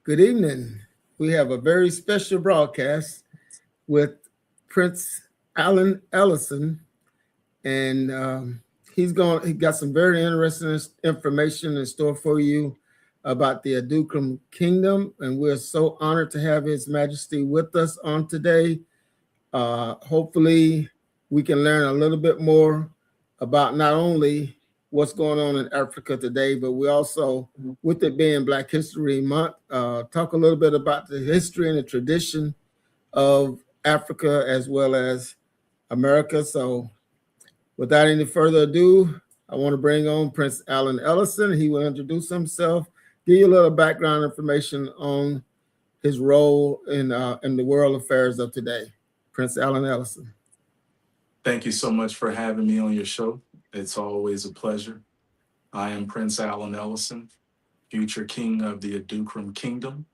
Good evening. We have a very special broadcast with Prince Allen Ellison, and he got some very interesting information in store for you about the Adukrom Kingdom, and we're so honored to have His Majesty with us on today. Hopefully, we can learn a little bit more about not only what's going on in Africa today, but we also, with it being Black History Month, talk a little bit about the history and the tradition of Africa as well as America. So, without any further ado, I want to bring on Prince Allen Ellison. He will introduce himself, give you a little background information on his role in the world affairs of today. Prince Allen Ellison. Thank you so much for having me on your show. It's always a pleasure. I am Prince Allen Ellison, future king of the Adukrom Kingdom.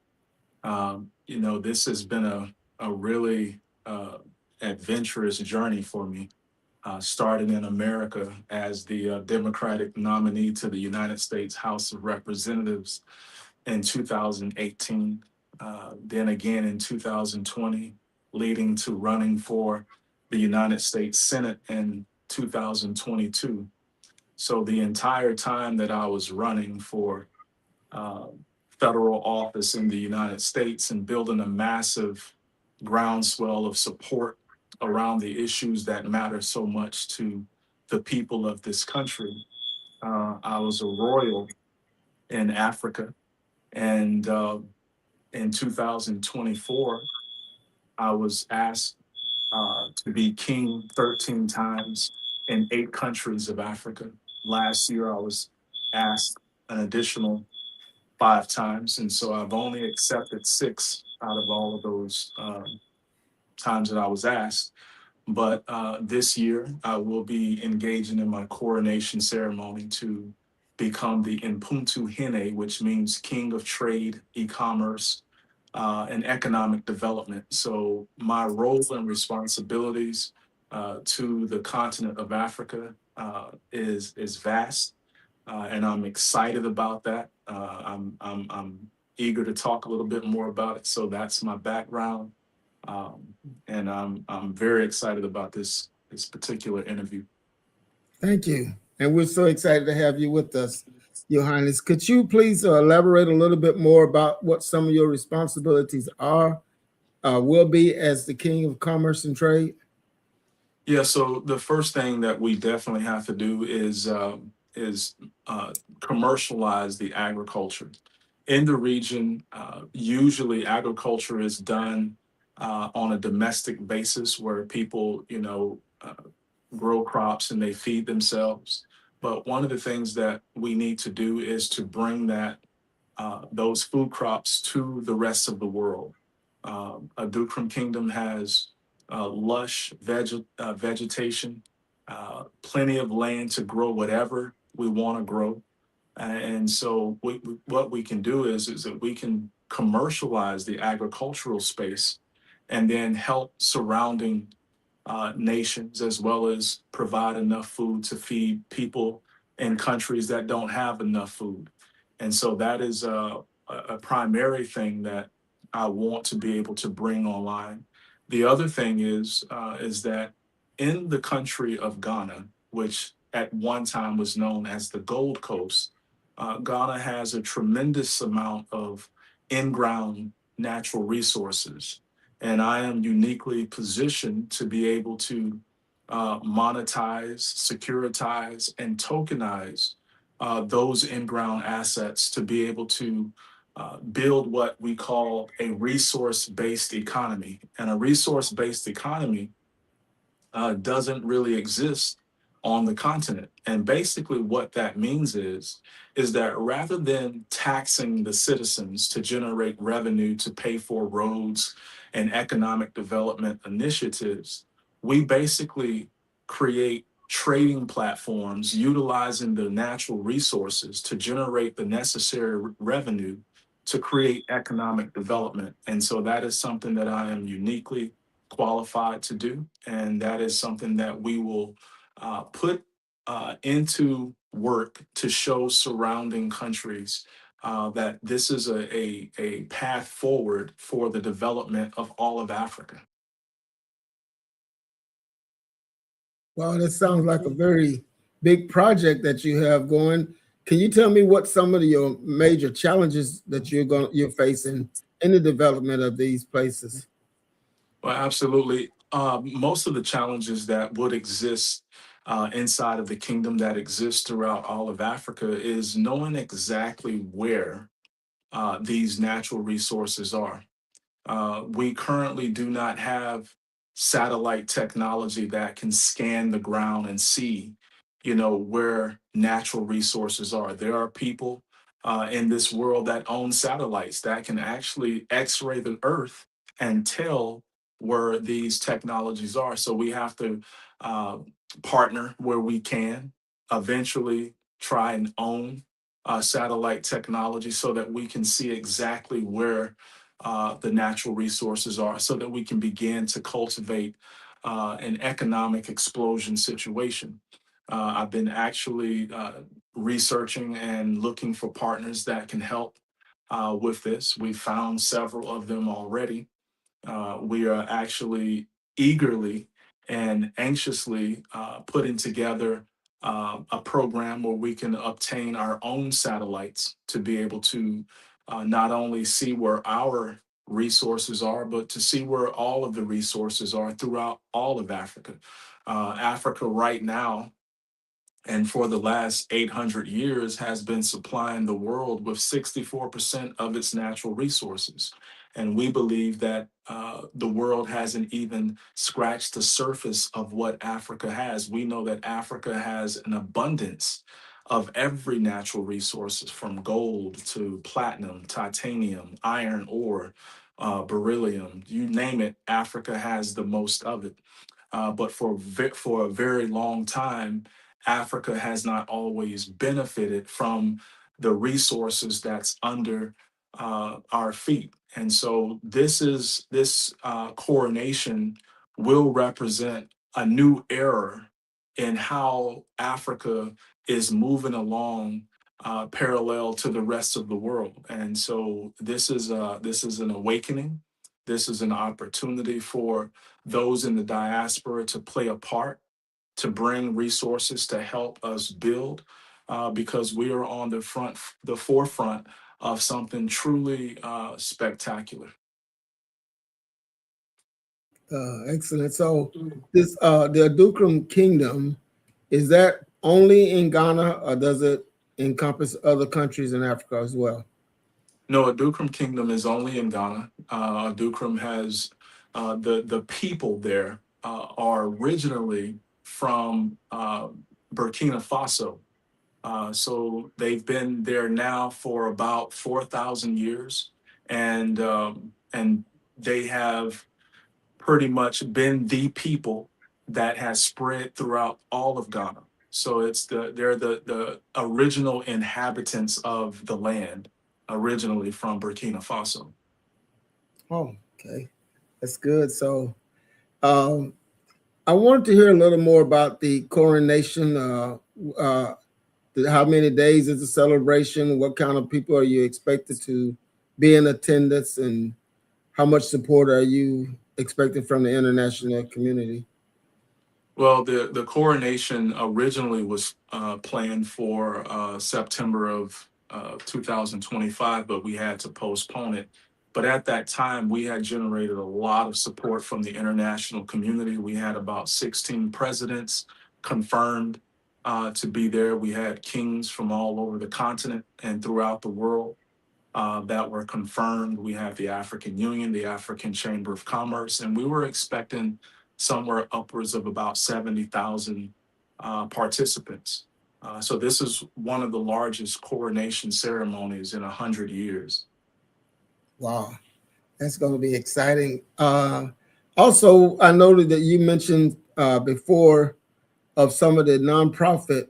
This has been a really adventurous journey for me, starting in America as the Democratic nominee to the United States House of Representatives in 2018, then again in 2020, leading to running for the United States Senate in 2022. So the entire time that I was running for uh, federal office in the United States and building a massive groundswell of support around the issues that matter so much to the people of this country, I was a royal in Africa. And in 2024, I was asked to be king 13 times in 8 countries of Africa. Last year, I was asked an additional 5 times. And so I've only accepted 6 out of all of those times that I was asked. But this year, I will be engaging in my coronation ceremony to become the Impuntu Hine, which means King of Trade, E-commerce, and Economic Development. So my role and responsibilities to the continent of Africa is vast, and I'm excited about that. I'm eager to talk a little bit more about it. So that's my background. Um, and I'm very excited about this particular interview. Thank you. And we're so excited to have you with us, Your Highness. Could you please elaborate a little bit more about what some of your responsibilities will be as the King of Commerce and Trade? Yeah. So the first thing that we definitely have to do is commercialize the agriculture in the region. Usually, agriculture is done on a domestic basis where people, grow crops and they feed themselves. But one of the things that we need to do is to bring those food crops to the rest of the world. Adukrom Kingdom has lush vegetation, plenty of land to grow whatever we want to grow. And so what we can do is that we can commercialize the agricultural space and then help surrounding nations, as well as provide enough food to feed people in countries that don't have enough food. And so that is a primary thing that I want to be able to bring online. The other thing is that in the country of Ghana, which at one time was known as the Gold Coast, Ghana has a tremendous amount of in-ground natural resources, and I am uniquely positioned to be able to monetize, securitize, and tokenize those in-ground assets to be able to build what we call a resource-based economy. And a resource-based economy doesn't really exist on the continent. And basically what that means is that rather than taxing the citizens to generate revenue to pay for roads and economic development initiatives, we basically create trading platforms utilizing the natural resources to generate the necessary revenue to create economic development. And so that is something that I am uniquely qualified to do. And that is something that we will put into work to show surrounding countries that this is a path forward for the development of all of Africa. Well, that sounds like a very big project that you have going. Can you tell me what some of your major challenges that you're facing in the development of these places? Well, absolutely. Most of the challenges that would exist inside of the kingdom that exists throughout all of Africa is knowing exactly where these natural resources are. We currently do not have satellite technology that can scan the ground and see, where natural resources are. There are people in this world that own satellites that can actually X-ray the Earth and tell where these technologies are. So we have to uh, partner where we can, eventually try and own satellite technology so that we can see exactly where the natural resources are so that we can begin to cultivate an economic explosion situation. I've been actually researching and looking for partners that can help with this. We've found several of them already. We are actually eagerly and anxiously putting together a program where we can obtain our own satellites to be able to not only see where our resources are, but to see where all of the resources are throughout all of Africa. Africa right now and for the last 800 years has been supplying the world with 64% of its natural resources. And we believe that the world hasn't even scratched the surface of what Africa has. We know that Africa has an abundance of every natural resources from gold to platinum, titanium, iron ore, beryllium, you name it, Africa has the most of it. But for a very long time, Africa has not always benefited from the resources that's under our feet. And so this coronation will represent a new era in how Africa is moving along parallel to the rest of the world. And so this is an awakening. This is an opportunity for those in the diaspora to play a part, to bring resources to help us build, because we are on the forefront of something truly spectacular. Excellent. So this the Adukrom Kingdom, is that only in Ghana or does it encompass other countries in Africa as well? No, Adukrom Kingdom is only in Ghana. Adukrom has the people there are originally from Burkina Faso. So they've been there now for about 4,000 years, and they have pretty much been the people that has spread throughout all of Ghana. So they're the original inhabitants of the land, originally from Burkina Faso. Oh, okay. That's good. So um, I wanted to hear a little more about the coronation. Uh, how many days is the celebration? What kind of people are you expected to be in attendance, and how much support are you expecting from the international community? Well, the coronation originally was planned for September of 2025, but we had to postpone it. But at that time, we had generated a lot of support from the international community. We had about 16 presidents confirmed to be there. We had kings from all over the continent and throughout the world that were confirmed. We have the African Union, the African Chamber of Commerce, and we were expecting somewhere upwards of about 70,000 participants. So this is one of the largest coronation ceremonies in 100 years. Wow, that's going to be exciting. Also, I noted that you mentioned before of some of the nonprofit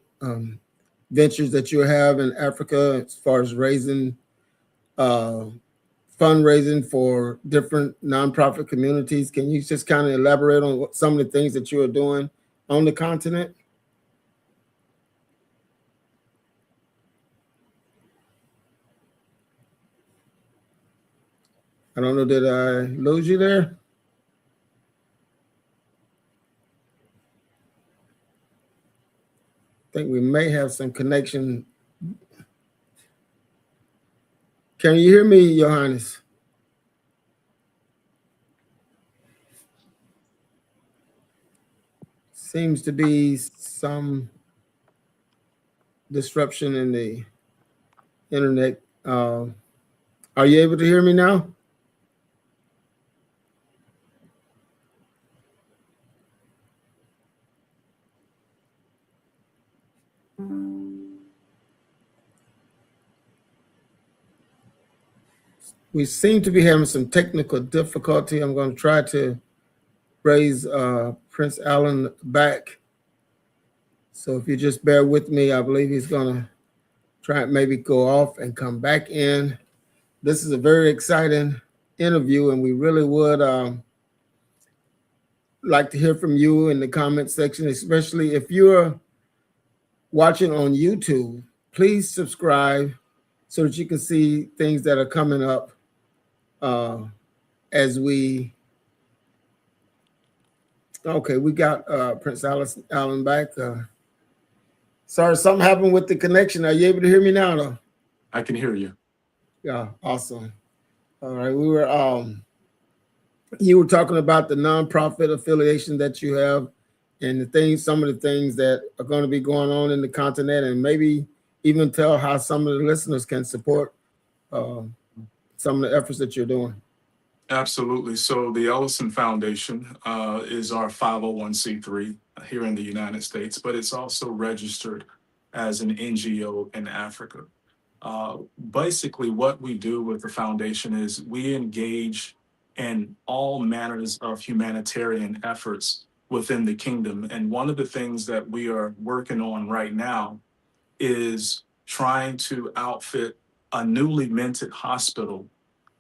ventures that you have in Africa as far as raising uh, fundraising for different nonprofit communities. Can you just kind of elaborate on what some of the things that you are doing on the continent? I don't know, did I lose you there? I think we may have some connection. Can you hear me, Johannes? Seems to be some disruption in the internet. Are you able to hear me now? We seem to be having some technical difficulty. I'm going to try to raise Prince Allen back. So if you just bear with me, I believe he's going to try and maybe go off and come back in. This is a very exciting interview, and we really would like to hear from you in the comment section, especially if you're watching on YouTube. Please subscribe so that you can see things that are coming up as we. Okay, we got Prince Allen back. Sorry, something happened with the connection. Are you able to hear me now, though? I can hear you. Yeah, awesome. All right, we were you were talking about the nonprofit affiliation that you have and the things, some of the things that are going to be going on in the continent, and maybe even tell how some of the listeners can support some of the efforts that you're doing. Absolutely. So the Ellison Foundation is our 501c3 here in the United States, but it's also registered as an NGO in Africa. Basically, what we do with the foundation is we engage in all manners of humanitarian efforts within the kingdom. And one of the things that we are working on right now is trying to outfit a newly minted hospital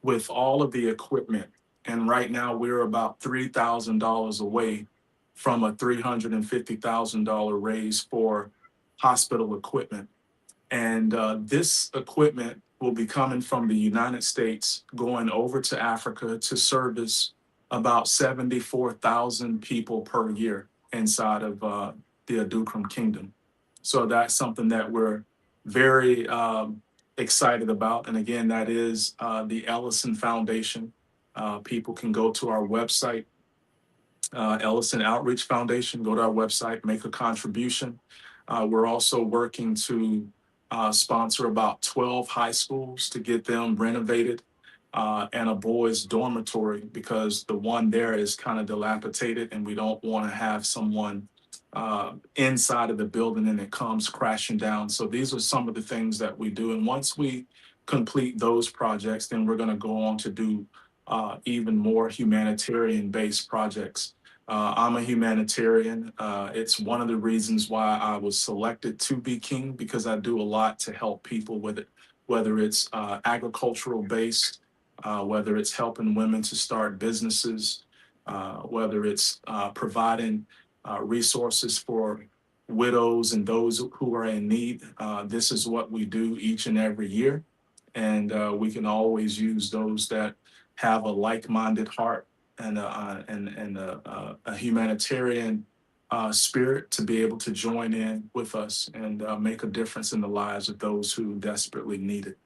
with all of the equipment. And right now we're about $3,000 away from a $350,000 raise for hospital equipment. And this equipment will be coming from the United States, going over to Africa to service about 74,000 people per year inside of the Adukrom Kingdom. So that's something that we're very excited about. And again, that is the Ellison Foundation. People can go to our website, Ellison Outreach Foundation, go to our website, make a contribution. We're also working to sponsor about 12 high schools to get them renovated and a boys' dormitory because the one there is kind of dilapidated and we don't want to have someone inside of the building and it comes crashing down. So these are some of the things that we do. And once we complete those projects, then we're going to go on to do even more humanitarian-based projects. I'm a humanitarian. It's one of the reasons why I was selected to be king because I do a lot to help people with it, whether it's agricultural based, whether it's helping women to start businesses, whether it's providing resources for widows and those who are in need. This is what we do each and every year. And we can always use those that have a like-minded heart and a humanitarian spirit to be able to join in with us and make a difference in the lives of those who desperately need it.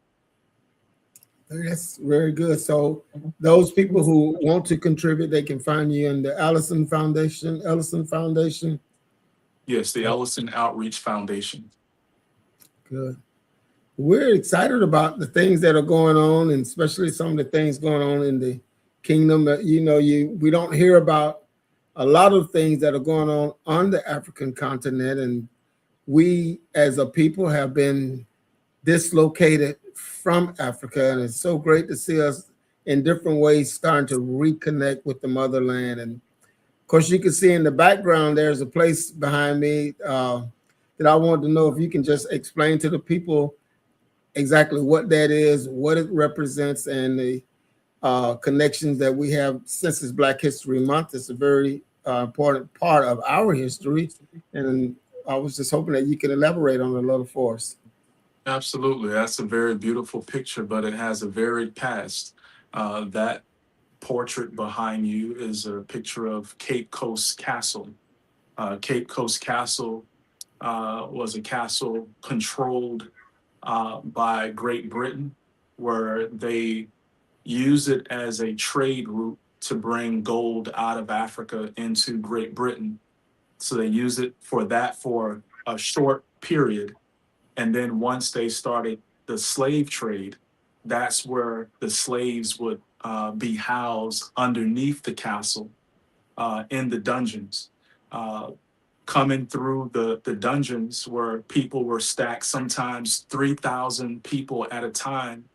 That's very good. So those people who want to contribute, they can find you in the Ellison Foundation. Yes, the Ellison Outreach Foundation. Good. We're excited about the things that are going on, and especially some of the things going on in the kingdom. We don't hear about a lot of things that are going on the African continent, and we as a people have been dislocated from Africa, and it's so great to see us in different ways starting to reconnect with the motherland. And of course, you can see in the background there's a place behind me that I want to know if you can just explain to the people exactly what that is, what it represents, and the connections that we have since it's Black History Month. It's a very important part of our history, and I was just hoping that you could elaborate on it a little for us. Absolutely. That's a very beautiful picture, but it has a varied past. That portrait behind you is a picture of Cape Coast Castle. Cape Coast Castle was a castle controlled by Great Britain, where they use it as a trade route to bring gold out of Africa into Great Britain. So they use it for that for a short period. And then once they started the slave trade, that's where the slaves would be housed underneath the castle in the dungeons. Uh, Coming through the dungeons where people were stacked, sometimes 3,000 people at a time,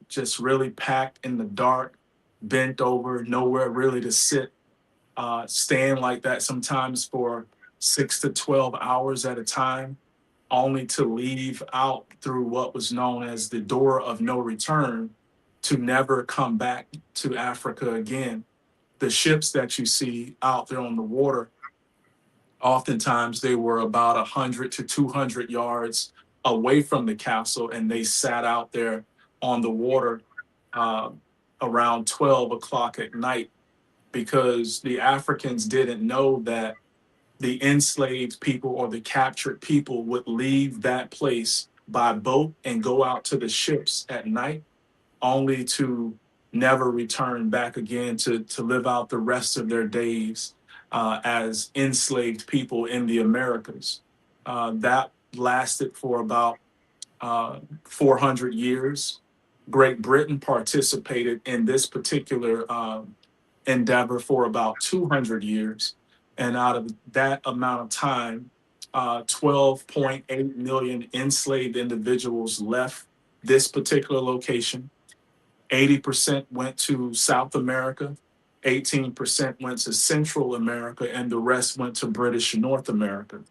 just really packed in the dark, bent over, nowhere really to sit, staying like that sometimes for 6 to 12 hours at a time, only to leave out through what was known as the door of no return to never come back to Africa again. The ships that you see out there on the water, oftentimes they were about 100 to 200 yards away from the castle, and they sat out there on the water uh, around 12 o'clock at night, because the Africans didn't know that the enslaved people or the captured people would leave that place by boat and go out to the ships at night, only to never return back again to live out the rest of their days as enslaved people in the Americas. That lasted for about 400 years. Great Britain participated in this particular endeavor for about 200 years. And out of that amount of time, 12.8 million enslaved individuals left this particular location. 80% went to South America, 18% went to Central America, and the rest went to British North America.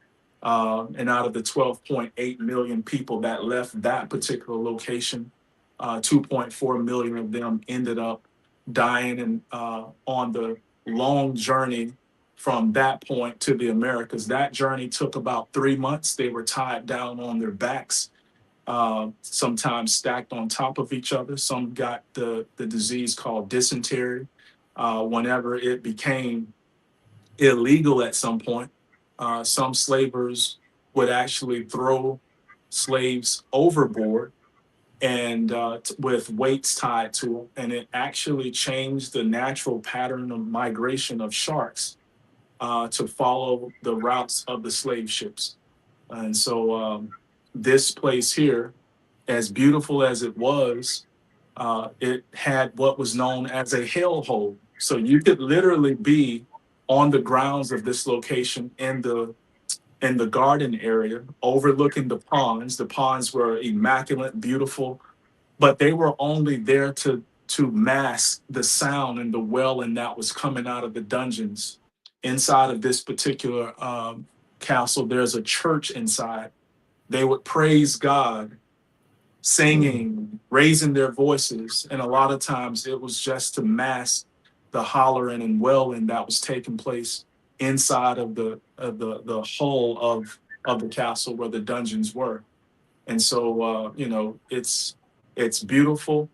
And out of the 12.8 million people that left that particular location, 2.4 million of them ended up dying and on the long journey from that point to the Americas. That journey took about 3 months. They were tied down on their backs, sometimes stacked on top of each other. Some got the disease called dysentery. Whenever it became illegal at some point, some slavers would actually throw slaves overboard and with weights tied to them, and it actually changed the natural pattern of migration of sharks to follow the routes of the slave ships. And so this place here, as beautiful as it had what was known as a hellhole. So you could literally be on the grounds of this location in the garden area, overlooking the ponds. The ponds were immaculate, beautiful, but they were only there to mask the sound and the wailing that was coming out of the dungeons. Inside of this particular castle, there's a church inside. They would praise God, singing, raising their voices, and a lot of times it was just to mask the hollering and wailing that was taking place inside of the hull of the castle where the dungeons were. And so it's beautiful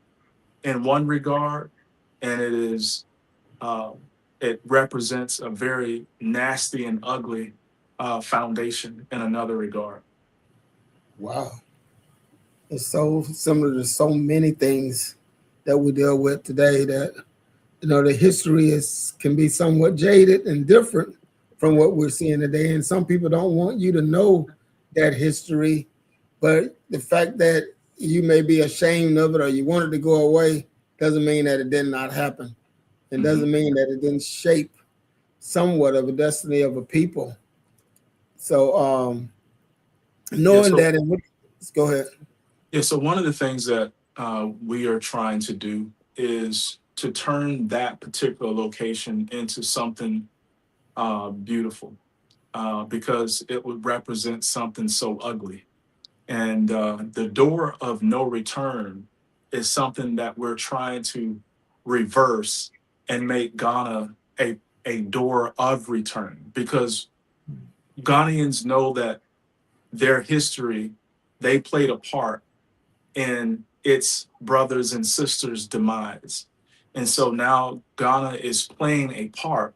in one regard, and uh, it represents a very nasty and ugly foundation in another regard. Wow. It's so similar to so many things that we deal with today that, the history can be somewhat jaded and different from what we're seeing today. And some people don't want you to know that history, but the fact that you may be ashamed of it or you want it to go away doesn't mean that it did not happen. It doesn't mean that it didn't shape somewhat of a destiny of a people. So knowing that, and let's go ahead. Yeah, so one of the things that we are trying to do is to turn that particular location into something beautiful, because it would represent something so ugly. And the door of no return is something that we're trying to reverse and make Ghana a door of return, because Ghanaians know that their history, they played a part in its brothers and sisters' demise. And so now Ghana is playing a part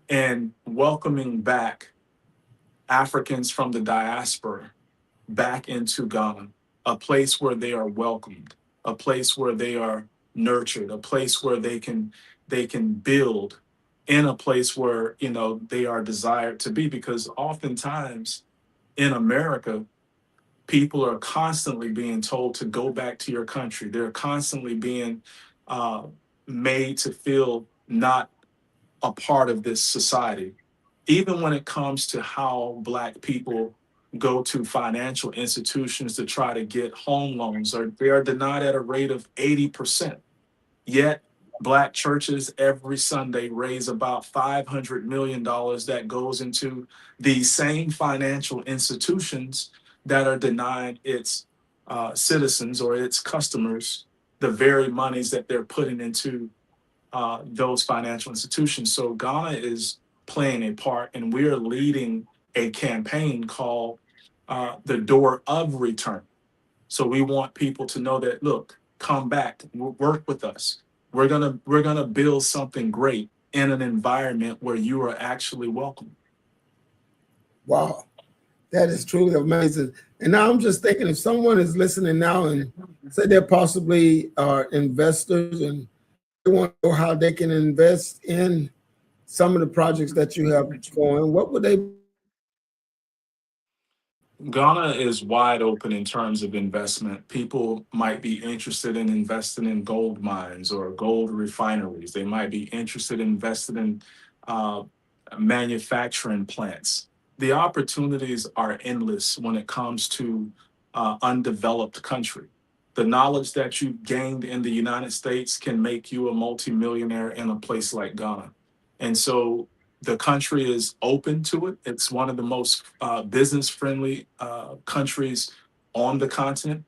in welcoming back Africans from the diaspora back into Ghana, a place where they are welcomed, a place where they are nurtured, a place where they can build, in a place where they are desired to be. Because oftentimes in America, people are constantly being told to go back to your country. They're constantly being uh, made to feel not a part of this society. Even when it comes to how Black people go to financial institutions to try to get home loans, or they are denied at a rate of 80%. Yet, Black churches every Sunday raise about $500 million that goes into these same financial institutions that are denied its citizens or its customers the very monies that they're putting into those financial institutions. So Ghana is playing a part, and we're leading a campaign called the Door of Return. So we want people to know that, look, come back, work with us. We're gonna build something great in an environment where you are actually welcome. Wow, that is truly amazing. And now I'm just thinking, if someone is listening now and say they're possibly investors and they want to know how they can invest in some of the projects that you have going, what would they? Ghana is wide open in terms of investment. People might be interested in investing in gold mines or gold refineries. They might be interested in investing in uh, manufacturing plants. The opportunities are endless when it comes to undeveloped country. The knowledge that you gained in the United States can make you a multimillionaire in a place like Ghana. And so the country is open to it. It's one of the most business friendly countries on the continent.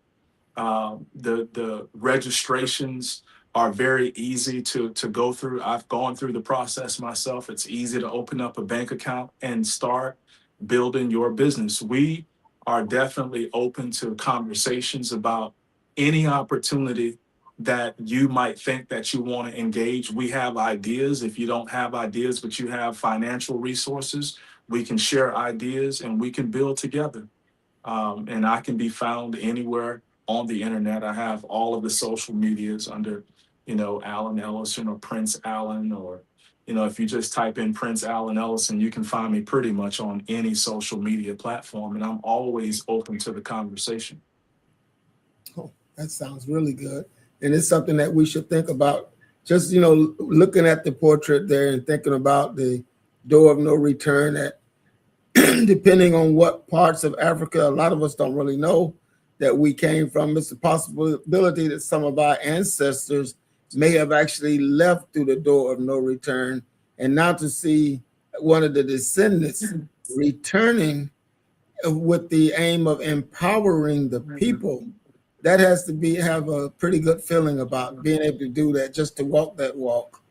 The registrations are very easy to go through. I've gone through the process myself. It's easy to open up a bank account and start building your business. We are definitely open to conversations about any opportunity that you might think that you want to engage. We have ideas. If you don't have ideas, but you have financial resources, we can share ideas and we can build together. And I can be found anywhere on the internet. I have all of the social medias under, Allen Ellison or Prince Allen, or, if you just type in Prince Allen Ellison, you can find me pretty much on any social media platform. And I'm always open to the conversation. Oh, that sounds really good. And it's something that we should think about. Just, looking at the portrait there and thinking about the door of no return, that depending on what parts of Africa, a lot of us don't really know that we came from. It's a possibility that some of our ancestors may have actually left through the door of no return. And now to see one of the descendants returning with the aim of empowering the people, that has to have a pretty good feeling about being able to do that, just to walk that walk.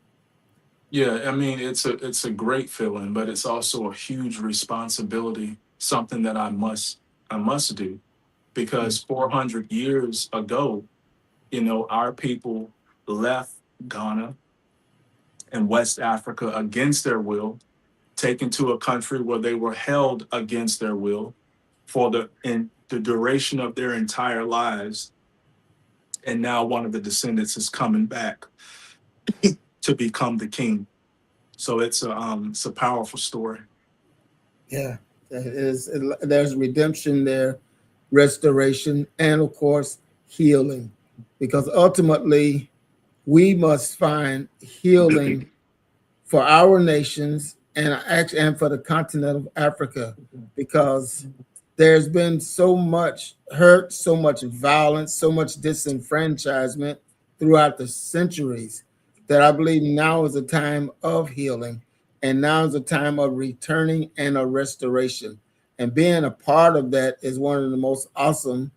Yeah, I mean, it's a great feeling, but it's also a huge responsibility, something that I must do, because 400 years ago, our people left Ghana and West Africa against their will, taken to a country where they were held against their will for the duration of their entire lives. And now one of the descendants is coming back to become the king. So it's a powerful story. Yeah, there's redemption there, restoration, and of course, healing. Because ultimately, we must find healing for our nations and for the continent of Africa, because there's been so much hurt, so much violence, so much disenfranchisement throughout the centuries, that I believe now is a time of healing, and now is a time of returning and a restoration. And being a part of that is one of the most awesome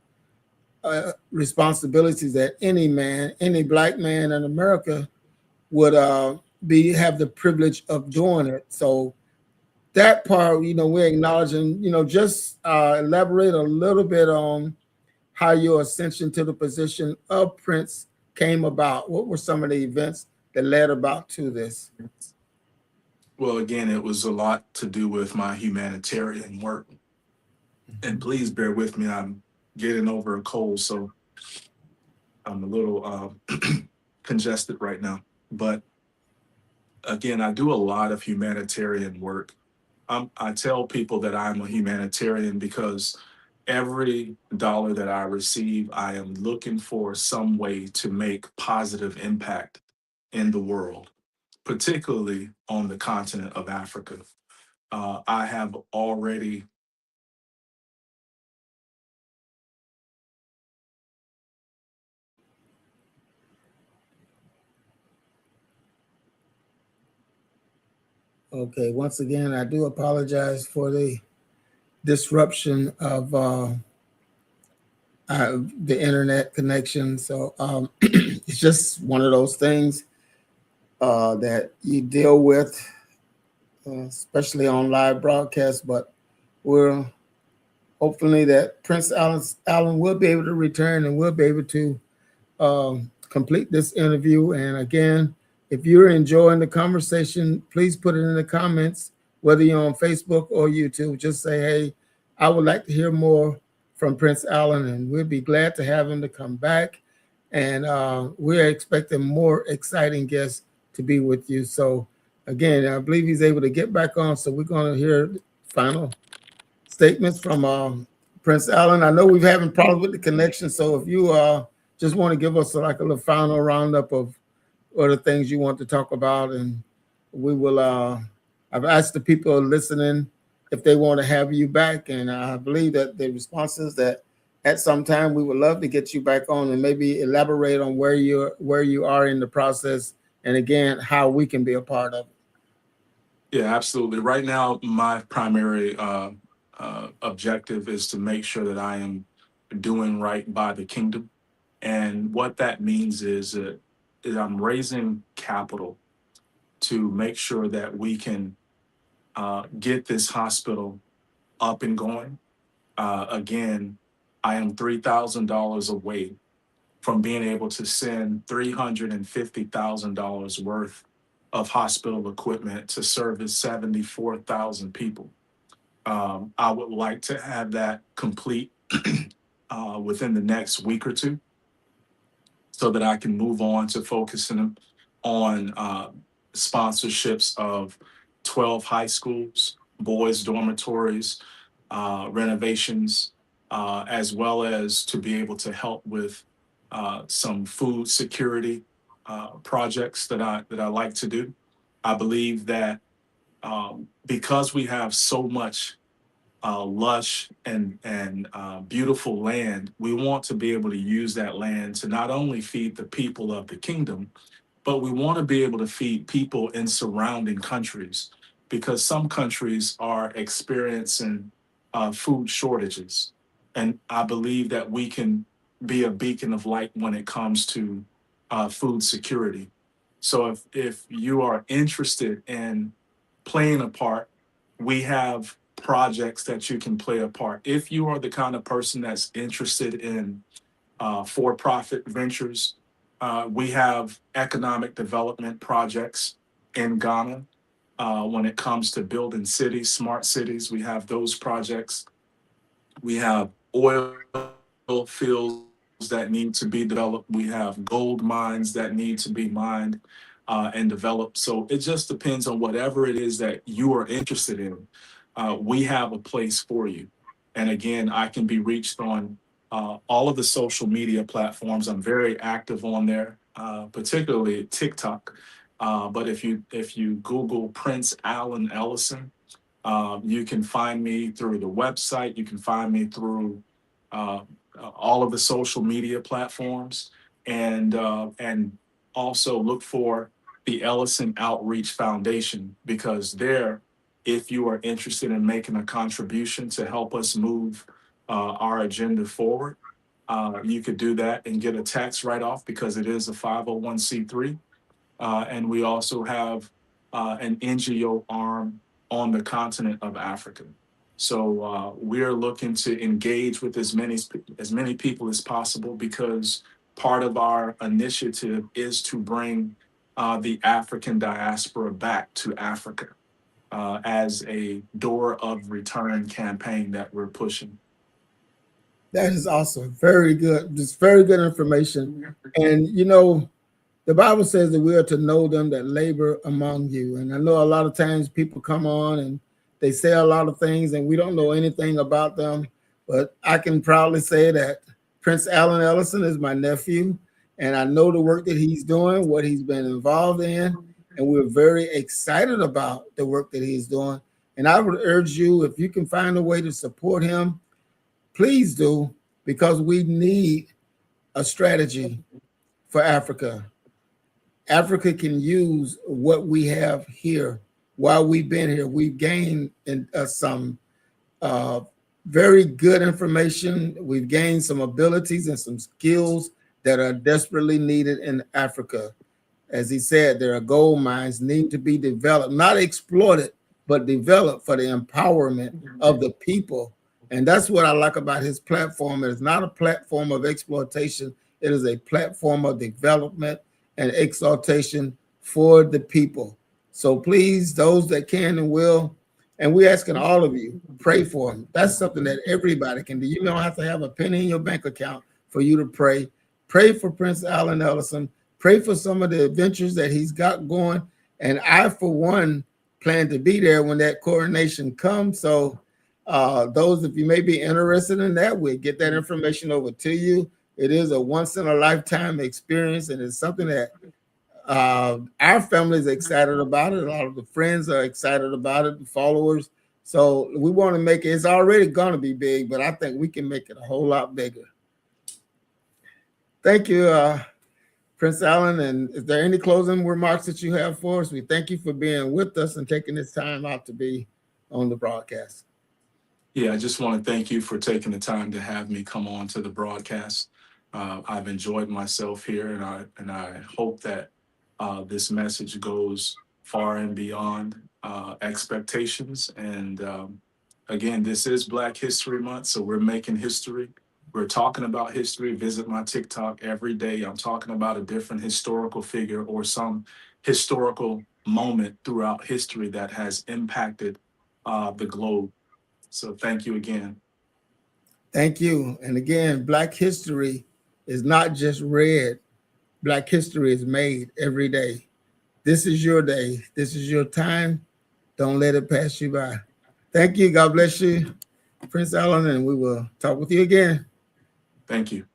responsibilities that any man, any Black man in America would have the privilege of doing it. So that part, we're acknowledging, just elaborate a little bit on how your ascension to the position of Prince came about. What were some of the events that led about to this? Well, again, it was a lot to do with my humanitarian work. And please bear with me. I'm getting over a cold, so I'm a little congested right now. But again, I do a lot of humanitarian work. I tell people that I'm a humanitarian because every dollar that I receive, I am looking for some way to make positive impact in the world, particularly on the continent of Africa. I have already Okay, once again, I do apologize for the disruption of the internet connection. So it's just one of those things that you deal with, especially on live broadcasts. But we're hopefully that Allen will be able to return and we'll be able to complete this interview. And again, if you're enjoying the conversation, please put it in the comments, whether you're on Facebook or YouTube. Just say, hey, I would like to hear more from Prince Allen, and we'll be glad to have him to come back. And we're expecting more exciting guests to be with you. So again, I believe he's able to get back on. So we're going to hear final statements from Prince Allen. I know we've having problems with the connection, so if you just want to give us like a little final roundup of other things you want to talk about, and we will. I've asked the people listening if they want to have you back, and I believe that the response is that at some time we would love to get you back on and maybe elaborate on where you are in the process, and again how we can be a part of it. Yeah, absolutely. Right now, my primary objective is to make sure that I am doing right by the kingdom. And what that means is I'm raising capital to make sure that we can get this hospital up and going. Again, I am $3,000 away from being able to send $350,000 worth of hospital equipment to service 74,000 people. I would like to have that complete within the next week or two so that I can move on to focusing on sponsorships of 12 high schools, boys' dormitories, renovations, as well as to be able to help with some food security projects that I like to do. I believe that because we have so much lush and beautiful land, we want to be able to use that land to not only feed the people of the kingdom, but we want to be able to feed people in surrounding countries because some countries are experiencing food shortages. And I believe that we can be a beacon of light when it comes to food security. So if you are interested in playing a part, we have projects that you can play a part. If you are the kind of person that's interested in for-profit ventures. We have economic development projects in Ghana. When it comes to building cities, smart cities, we have those projects. We have oil fields that need to be developed. We have gold mines that need to be mined and developed. So it just depends on whatever it is that you are interested in. We have a place for you. And again, I can be reached on all of the social media platforms. I'm very active on there, particularly TikTok. But if you Google Prince Allen Ellison, you can find me through the website. You can find me through uh, all of the social media platforms, and also look for the Ellison Outreach Foundation because there, if you are interested in making a contribution to help us move our agenda forward, you could do that and get a tax write-off because it is a 501c3. And we also have an NGO arm on the continent of Africa. So we're looking to engage with as many people as possible, because part of our initiative is to bring the African diaspora back to Africa as a door of return campaign that we're pushing. That is awesome. Very good. Just very good information. And the Bible says that we are to know them that labor among you. And I know a lot of times people come on and they say a lot of things and we don't know anything about them. But I can proudly say that Prince Allen Ellison is my nephew. And I know the work that he's doing, what he's been involved in. And we're very excited about the work that he's doing. And I would urge you, if you can find a way to support him, please do, because we need a strategy for Africa. Africa can use what we have here. While we've been here, we've gained some very good information. We've gained some abilities and some skills that are desperately needed in Africa. As he said, there are gold mines need to be developed, not exploited, but developed for the empowerment of the people. And that's what I like about his platform. It's not a platform of exploitation. It is a platform of development and exaltation for the people. So please, those that can and will, and we're asking all of you, pray for him. That's something that everybody can do. You don't have to have a penny in your bank account for you to pray. Pray for Prince Allen Ellison. Pray for some of the adventures that he's got going. And I, for one, plan to be there when that coronation comes. So those of you may be interested in that, we'll get that information over to you. It is a once-in-a-lifetime experience, and it's something that our family is excited about it. A lot of the friends are excited about it, the followers. So we want to make it, it's already going to be big, but I think we can make it a whole lot bigger. Thank you, Prince Allen. And is there any closing remarks that you have for us? We thank you for being with us and taking this time out to be on the broadcast. Yeah, I just want to thank you for taking the time to have me come on to the broadcast. I've enjoyed myself here, and I hope that this message goes far and beyond expectations. And again, this is Black History Month, so we're making history. We're talking about history. Visit my TikTok every day. I'm talking about a different historical figure or some historical moment throughout history that has impacted the globe. So thank you again. Thank you. And again, Black history is not just read. Black history is made every day. This is your day. This is your time. Don't let it pass you by. Thank you. God bless you, Prince Allen, and we will talk with you again. Thank you.